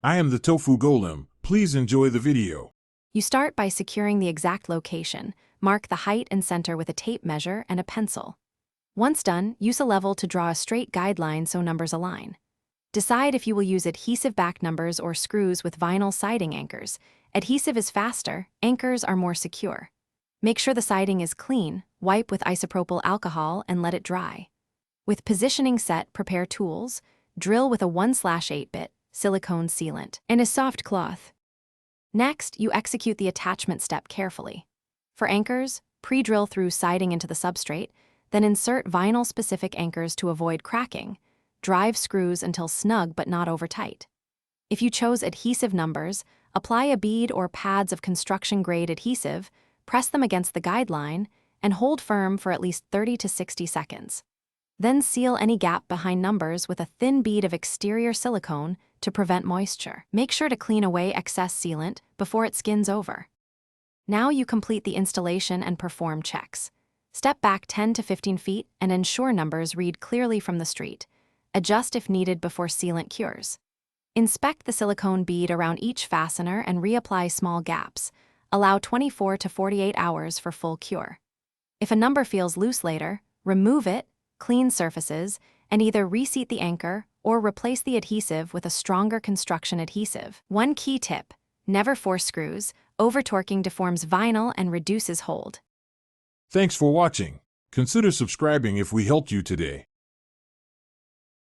I am the tofu golem. Please enjoy the video. You start by securing the exact location. Mark the height and center with a tape measure and a pencil. Once done, use a level to draw a straight guideline so numbers align. Decide if you will use adhesive back numbers or screws with vinyl siding anchors. Adhesive is faster, anchors are more secure. Make sure the siding is clean, wipe with isopropyl alcohol and let it dry. With positioning set, prepare tools, drill with a 1/8-bit silicone sealant and a soft cloth. Next, you execute the attachment step carefully. For anchors, pre-drill through siding into the substrate, then insert vinyl-specific anchors to avoid cracking. Drive screws until snug but not over tight. If you chose adhesive numbers, apply a bead or pads of construction-grade adhesive, press them against the guideline, and hold firm for at least 30 to 60 seconds. Then seal any gap behind numbers with a thin bead of exterior silicone to prevent moisture. Make sure to clean away excess sealant before it skins over. Now you complete the installation and perform checks. Step back 10 to 15 feet and ensure numbers read clearly from the street. Adjust if needed before sealant cures. Inspect the silicone bead around each fastener and reapply small gaps. Allow 24 to 48 hours for full cure. If a number feels loose later, remove it, clean surfaces, and either reseat the anchor or replace the adhesive with a stronger construction adhesive. One key tip: never force screws. Over-torquing deforms vinyl and reduces hold. Thanks for watching. Consider subscribing if we helped you today.